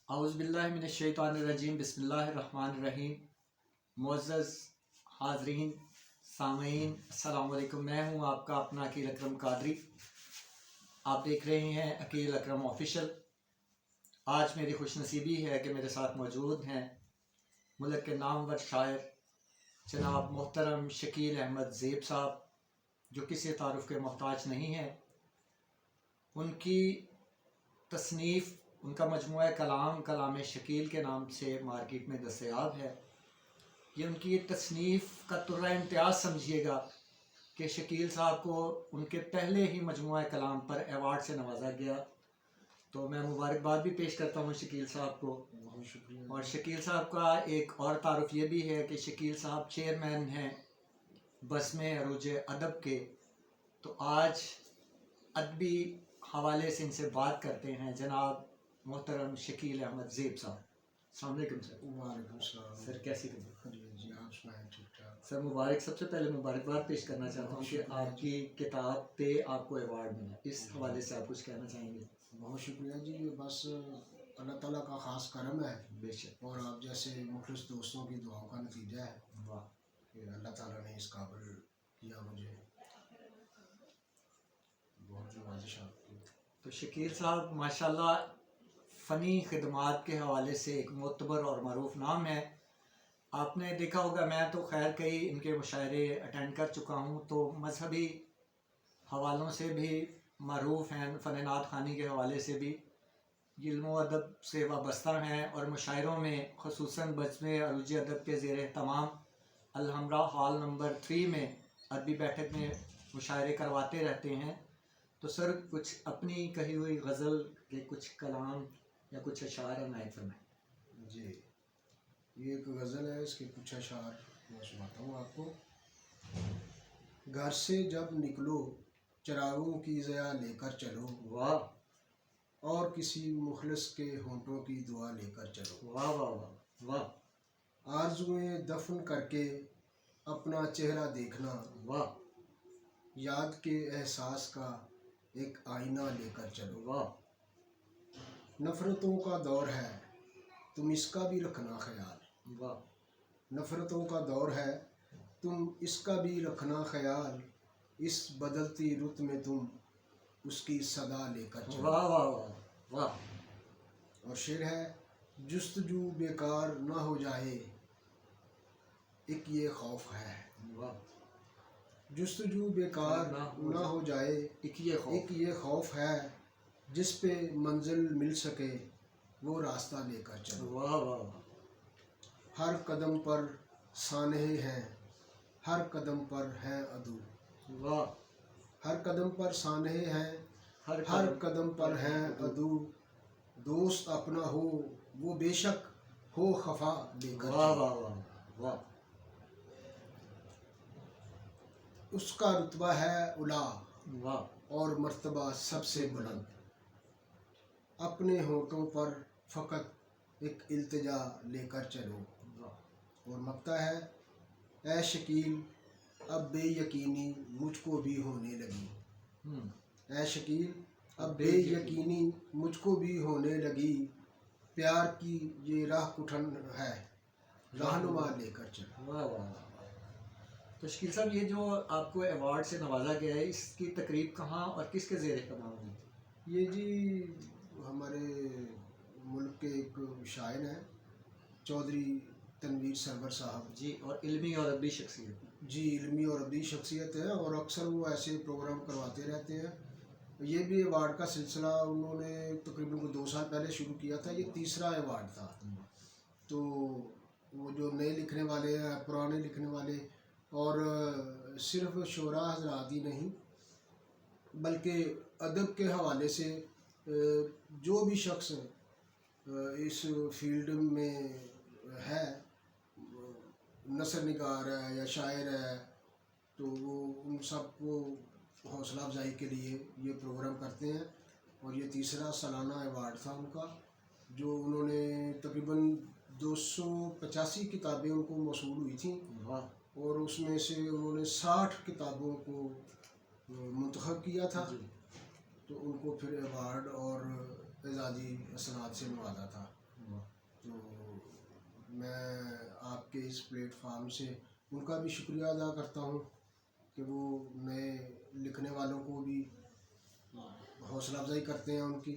औज़ुबिल्लाहिमिनश्शैतानिर्रजीम बिस्मिल्लाहिर्रहमानिर्रहीम। मुअज़्ज़ज़ हाज़रीन सामीन अस्सलामु अलैकुम। मैं हूँ आपका अपना अकील अकरम कादरी। आप देख रहे हैं अकील अकरम ऑफिशियल। आज मेरी खुशनसीबी है कि मेरे साथ मौजूद हैं मुल्क के नामवर शायर जनाब मोहतरम शकील अहमद ज़ेब साहब, जो किसी तारुफ़ के मोहताज नहीं हैं। उनकी तसनीफ़, उनका मजमूआ कलाम कलाम शकील के नाम से मार्केट में दस्तयाब है। ये उनकी तसनीफ़ का तुर्रा इम्तियाज़ समझिएगा कि शकील साहब को उनके पहले ही मजमूआ कलाम पर अवार्ड से नवाजा गया। तो मैं मुबारकबाद भी पेश करता हूँ शकील साहब को। बहुत शुक्रिया। और शकील साहब का एक और तारुफ ये भी है कि शकील साहब चेयरमैन हैं बज़्म अरूज अदब के। तो आज अदबी हवाले से इनसे बात करते हैं जनाब मोहतरम शकील अहमद ज़ेब साहब। अस्सलाम वालेकुम सर। वालेकुम सलाम। सर कैसी हैं? जी आप सुनाएं? ठीक ठाक सर मुबारक, सबसे पहले मुबारकबाद पेश करना चाहता हूँ कि आपकी किताब पे आपको अवार्ड मिला। इस हवाले से आप कुछ कहना चाहेंगे? बहुत शुक्रिया जी। ये बस अल्लाह ताला का ख़ास करम है बेशक। और आप जैसे मुखलिस दोस्तों की दुआओं का नतीजा है। वाह। कि अल्लाह ताला ने इस काबिल किया मुझे, बहुत नवाजिश आपकी। तो शकील साहब माशाल्लाह फ़नी खिदमात के हवाले से एक मोतबर और मरूफ नाम है। आपने देखा होगा, मैं तो खैर कई इनके मुशायरे अटेंड कर चुका हूँ, तो मजहबी हवालों से भी मरूफ हैं, फ़न नात ख़ानी के हवाले से भी इल्म व अदब से वाबस्ता हैं और मुशायरों में ख़ुसूसन बज़्म अरूज अदब के ज़ेर तमाम अलहमरा हॉल नंबर 3 में अरबी बैठक में मुशायरे करवाते रहते हैं। तो सर कुछ अपनी कही हुई गज़ल के कुछ कलाम या कुछ अशार अनायत फरमाएं। जी, ये एक गज़ल है, इसके कुछ अशार मैं सुनाता हूँ आपको। घर से जब निकलो चिरागों की ज़या लेकर चलो, वाह। और किसी मुखलिस के होंठों की दुआ लेकर चलो। वाह वाह वाह वाह। आरज़ुएं दफन करके अपना चेहरा देखना, वाह याद के एहसास का एक आईना लेकर चलो। वाह। नफ़रतों का दौर है, तुम इसका भी रखना ख्याल। वाह। नफ़रतों का दौर है, तुम इसका भी रखना ख्याल। इस बदलती रुत में तुम उसकी सदा लेकर चलो। वाह वाह वाह वाह। और शेर है, जुस्तजू बेकार ना हो जाए, एक ये खौफ है। वाह। जुस्तजू बेकार ना हो जाए, एक ये खौफ है। जिस पे मंजिल मिल सके वो रास्ता लेकर चलो। वाह वाह वाह। हर कदम पर सानहे हैं, हर कदम पर हैं अदू। वाह। हर कदम पर सानहे हैं, हर कदम पर हैं अदू। दोस्त अपना हो वो बेशक हो खफा लेकर वाह चलो। वाह वाह वाह। उसका रुतबा है उला वाह। और मर्तबा सबसे बुलंद। अपने होठों पर फ़कत एक इल्तिजा लेकर चलो। और मकता है, ऐ शकील अब बेयकीनी मुझको भी होने लगी। ऐ शकील अब बेयकीनी मुझको भी होने लगी। प्यार की ये राह कुठन है, रहनुमा लेकर चलो। वाह वाह। तो शकील साहब, ये जो आपको अवार्ड से नवाजा गया है, इसकी तकरीब कहाँ और किसके ज़ेर क़दम हुई थी? ये जी हमारे मुल्क के एक शायर हैं, चौधरी तनवीर सरवर साहब जी, और इल्मी और अदबी शख्सियत। जी, इल्मी और अदबी शख्सियत है और अक्सर वो ऐसे प्रोग्राम करवाते रहते हैं। ये भी अवार्ड का सिलसिला उन्होंने तकरीबन 2 साल पहले शुरू किया था। ये तीसरा अवार्ड था। तो वो जो नए लिखने वाले हैं, पुराने लिखने वाले, और सिर्फ शोरा हजरात ही नहीं बल्कि अदब के हवाले से जो भी शख्स इस फील्ड में है, नसर निगार है या शायर है, तो वो उन सब को हौसला अफजाई के लिए ये प्रोग्राम करते हैं। और ये तीसरा सालाना अवार्ड था उनका, जो उन्होंने तकरीबन 285 किताबें उनको मौसूल हुई थी। और उसमें से उन्होंने 60 किताबों को मुंतखब किया था। तो उनको फिर अवार्ड और एजाज़ी असनाद से नवाजा था। मैं आपके इस प्लेटफार्म से उनका भी शुक्रिया अदा करता हूँ कि वो नए लिखने वालों को भी हौसला अफजाई करते हैं उनकी,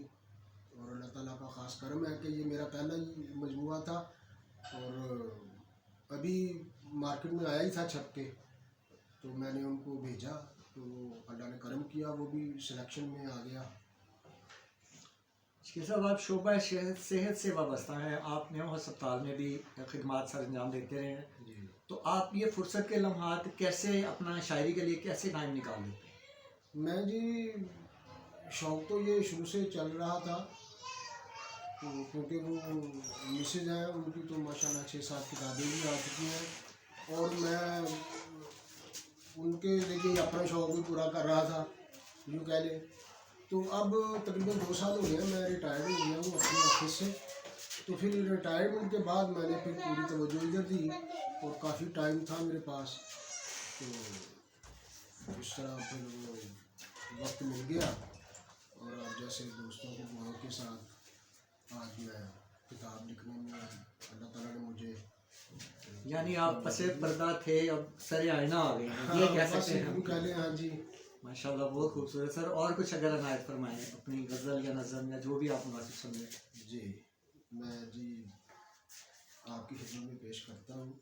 और अल्लाह ताला का ख़ास करम है कि ये मेरा पहला ही मजमूआ था और अभी मार्केट में आया ही था छप के, तो मैंने उनको भेजा तो अल्लाह ने करम किया, वो भी सिलेक्शन में आ गया। शकील साहब, आप शोबा सेहत से वाबस्ता हैं, आप न्यू अस्पताल में भी खिदमात सर अंजाम देते रहे हैं, जी, तो आप ये फुर्सत के लम्हात कैसे अपना शायरी के लिए कैसे टाइम निकाल लेते हैं? मैं जी शौक़ तो ये शुरू से चल रहा था, तो क्योंकि वो मिसेज हैं उनकी तो माशाल्लाह 6-7 किताबें भी आ चुकी हैं और मैं उनके लिए अपना शौक़ भी पूरा कर रहा था, यूँ कह लें। तो अब तकरीबन 2 साल हो गए हैं, मैं रिटायर्ड हो गया हूँ अपने ऑफिस से। तो फिर रिटायरमेंट के बाद मैंने फिर पूरी तवज्जो इधर दी और काफ़ी टाइम था मेरे पास, तो इस तरह फिर वो वक्त मिल गया और अब जैसे दोस्तों के दुआओं के साथ आज मैं किताब लिखने में अल्लाह ताला ने मुझे, यानी आप पसे पर्दा थे, अब सरे आईना आ गए हैं, ये कह सकते हैं हम। कह लें। हाँ जी, माशाल्लाह, बहुत खूबसूरत सर। और कुछ अगर अनायत फरमाएं अपनी गज़ल या नज़म या जो भी आप मुनासिब समझें। जी मैं जी आपकी खिदमत में पेश करता हूँ।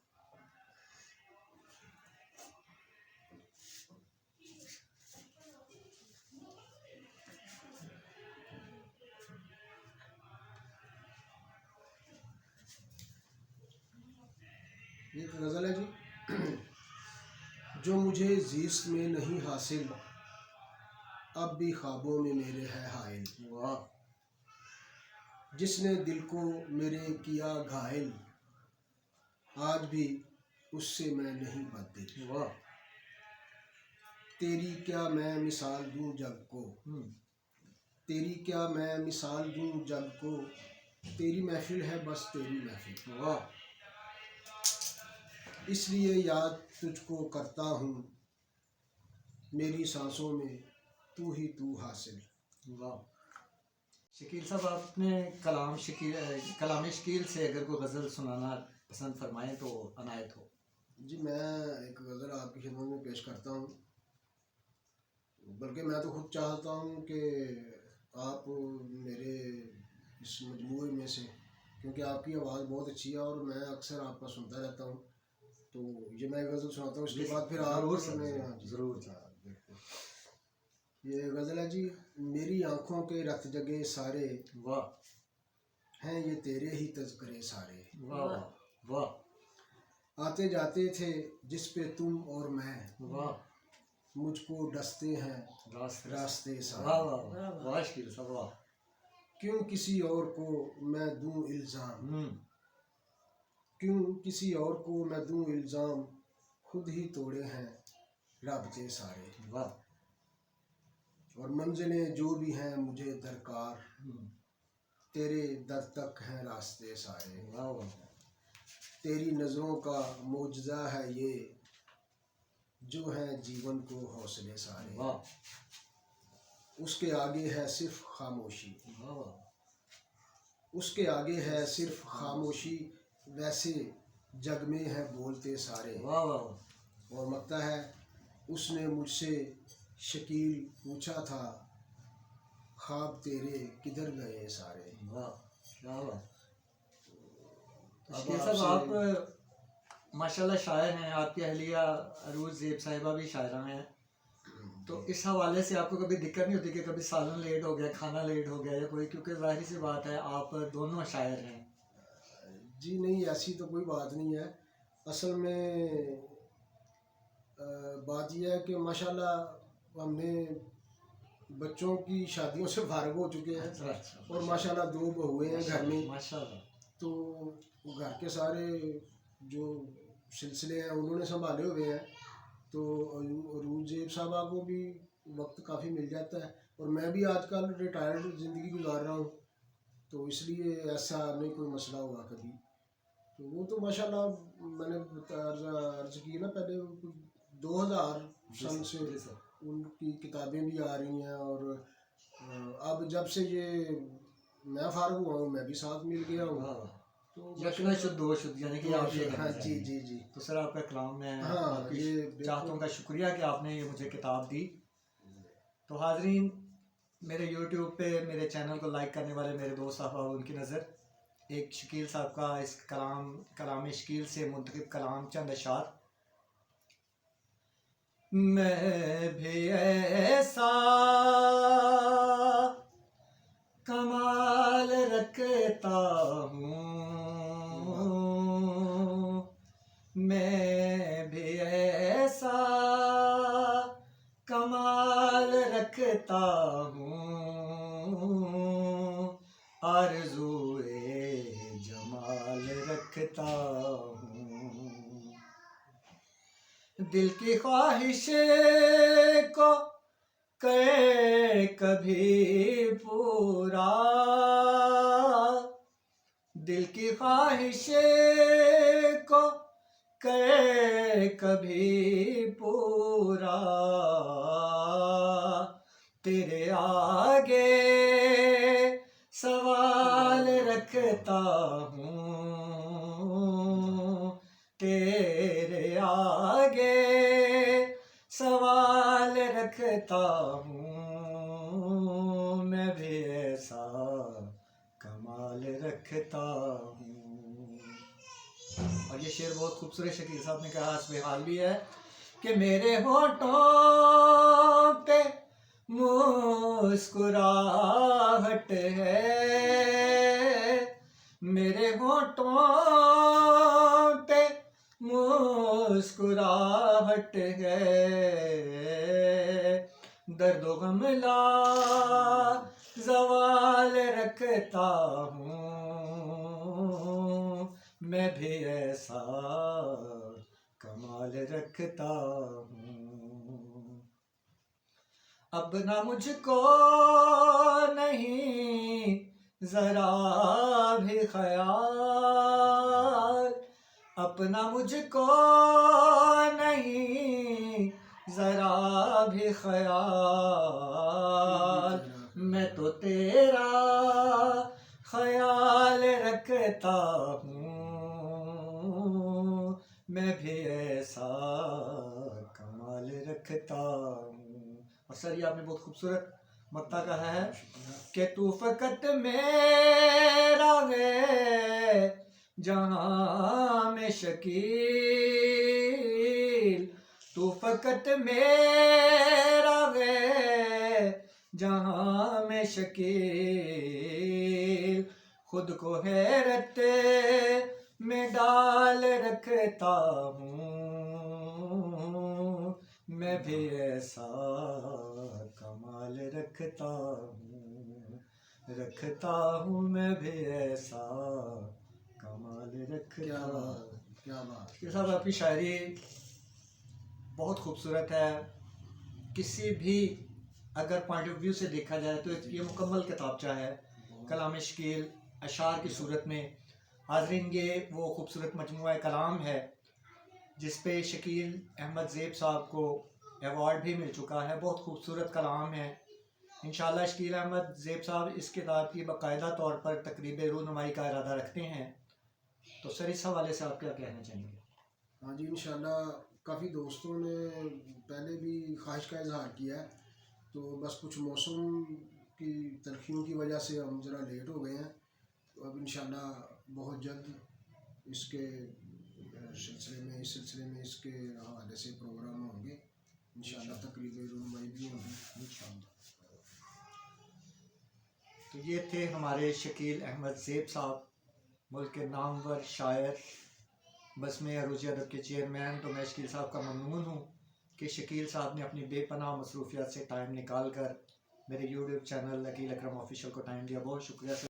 ये एक गज़ल है जी। जो मुझे ज़िस्त में नहीं हासिल, अब भी ख्वाबों में मेरे है हाइल। वाह, जिसने दिल को मेरे किया घायल, आज भी उससे मैं नहीं बददिल। वाह, तेरी क्या मैं मिसाल दूँ जग को, तेरी क्या मैं मिसाल दूँ जग को, तेरी महफिल है बस तेरी महफिल। वाह, इसलिए याद तुझको करता हूँ, मेरी सांसों में तू ही तू हासिल। वाह। शकील साहब, आपने कलाम शकील से अगर कोई गज़ल सुनाना पसंद फरमाएं तो अनायत हो। जी मैं एक गज़ल आपकी खिदमत में पेश करता हूँ, बल्कि मैं तो खुद चाहता हूँ कि आप मेरे इस मजमूए में से, क्योंकि आपकी आवाज़ बहुत अच्छी है और मैं अक्सर आपका सुनता रहता हूँ, तो ये मैं गज़ल सुनाता हूँ, उसके बाद फिर आप ज़रूर। ये गज़ल है जी। मेरी आँखों के रत जगे सारे, वाह, हैं ये तेरे ही तज़किरे सारे। वाह, वाह, आते जाते थे जिस पे तुम और मैं, वाह, मुझको डसते हैं रास्ते वाह, सारे। वाह, वाह, वाह शकील साहब, वाह। क्यों किसी और को मैं दूं इल्ज़ाम, क्यों किसी और को मैं दूं इल्ज़ाम, खुद ही तोड़े हैं राबते सारे। वाह, और मंजिलें जो भी हैं मुझे दरकार, तेरे दर तक हैं रास्ते सारे। वाह, वाह, तेरी नज़रों का मौजज़ा है ये, जो है जीवन को हौसले सारे। वाह, उसके आगे है सिर्फ खामोशी, वाह, उसके आगे है सिर्फ खामोशी, वैसे जग में है बोलते सारे। वाह, वाह, और लगता है उसने मुझसे शकील पूछा था, ख्वाब तेरे किधर गए सारे। वाह, क्या बात। अब शकील साहब, आप माशाल्लाह शायर हैं, आपकी अहलिया अरूज ज़ेब साहिबा भी शायरा हैं, तो इस हवाले से आपको कभी दिक्कत नहीं होती कि कभी सालन लेट हो गया, खाना लेट हो गया या कोई, क्योंकि जाहिर सी बात है आप दोनों शायर हैं। जी नहीं, ऐसी तो कोई बात नहीं है। असल में बात यह है कि माशाल्लाह हमने बच्चों की शादियों से फारिग हो चुके हैं। अच्छा, और माशाल्लाह 2 बहुएं हैं घर में, माशाल्लाह। तो घर के सारे जो सिलसिले हैं उन्होंने संभाले हुए हैं, तो अरूज साहबा को भी वक्त काफ़ी मिल जाता है और मैं भी आजकल रिटायर्ड ज़िंदगी गुजार रहा हूँ, तो इसलिए ऐसा नहीं कोई मसला हुआ कभी। तो वो तो माशाल्लाह मैंने अर्ज़ की ना पहले, 2000 सन से उनकी किताबें भी आ रही हैं और अब जब से ये मैं फारिग हुआ हूँ मैं भी साथ मिल गया हूँ, तो यकना शुद्ध दो शुद्ध, यानी कि आप ये कहना हाँ जी चाहेंगे। जी जी। तो सर आपका कलाम में हाँ आपकी ये बिल्कुल। चाहतों का शुक्रिया कि आपने ये मुझे किताब दी। तो हाजरीन, मेरे यूट्यूब पे मेरे चैनल को लाइक करने वाले मेरे दोस्त साहब, उनकी नज़र एक शकील साहब का इस कलाम शकील से मुंतखब कलाम चंद अशार। मैं भी ऐसा कमाल रखता हूँ, मैं भी ऐसा कमाल रखता हूँ, आरज़ूए जमाल रखता हूँ। दिल की ख्वाहिश को करे कभी पूरा, दिल की ख्वाहिश को करे कभी पूरा, तेरे आगे सवाल रखता हूँ, तेरे आगे सवाल रखता हूँ, मैं भी ऐसा कमाल रखता हूँ। और ये शेर बहुत खूबसूरत शकील साहब ने कहा, इसमें हाल भी है कि मेरे होठों पे मुस्कुराहट है, मेरे होठों पे मुस्कुराहट है, दर्द गम ला ज़वाल रखता हूँ, मैं भी ऐसा कमाल रखता हूँ। अब ना मुझको नहीं जरा भी ख्याल, अपना मुझको नहीं जरा भी ख्याल, मैं तो तेरा ख्याल रखता हूँ, मैं भी ऐसा कमाल रखता हूँ। और सर ये आपने बहुत खूबसूरत मक्ता कहा है कि तू फकत मेरा है जहाँ में शकील, तू फकत मेरा है जहाँ में शकील, खुद को हैरत में डाल रखता हूँ, मैं भी ऐसा कमाल रखता हूँ, मैं भी ऐसा कमाल रखता हूँ। क्या बात। ये सब आपकी शायरी बहुत खूबसूरत है। किसी भी अगर पॉइंट ऑफ व्यू से देखा जाए तो ये मुकम्मल किताबचा है कलाम शकील अशार की सूरत में। हाज़रीन, ये वो खूबसूरत मजमूआ कलाम है जिस पे शकील अहमद ज़ेब साहब को एवार्ड भी मिल चुका है। बहुत खूबसूरत कलाम है। इंशाअल्लाह शकील अहमद ज़ेब साहब इस किताब की बाकायदा तौर पर तकरीब रूनुमाई का इरादा रखते हैं। तो सर इस हवाले से आप क्या कहना चाहेंगे? हाँ जी, इंशाअल्लाह काफ़ी दोस्तों ने पहले भी ख्वाहिश का इजहार किया है, तो बस कुछ मौसम की तलखियों की वजह से हम ज़रा लेट हो गए हैं। तो अब इंशाअल्लाह बहुत जल्द इसके इस सिलसिले में इसके हवाले से प्रोग्राम होंगे इंशाअल्लाह, तकरीब रूनुमाई भी होगी इंशाअल्लाह। तो ये थे हमारे शकील अहमद ज़ेब साहब, मुल्क के नामवर शायर, बस्मे अरूजी अदब के चेयरमैन। तो मैं शकील साहब का ममनून हूँ कि शकील साहब ने अपनी बेपनाह मसरूफियत से टाइम निकाल कर मेरे यूट्यूब चैनल अकील अकरम ऑफिशियल को टाइम दिया। बहुत शुक्रिया सर।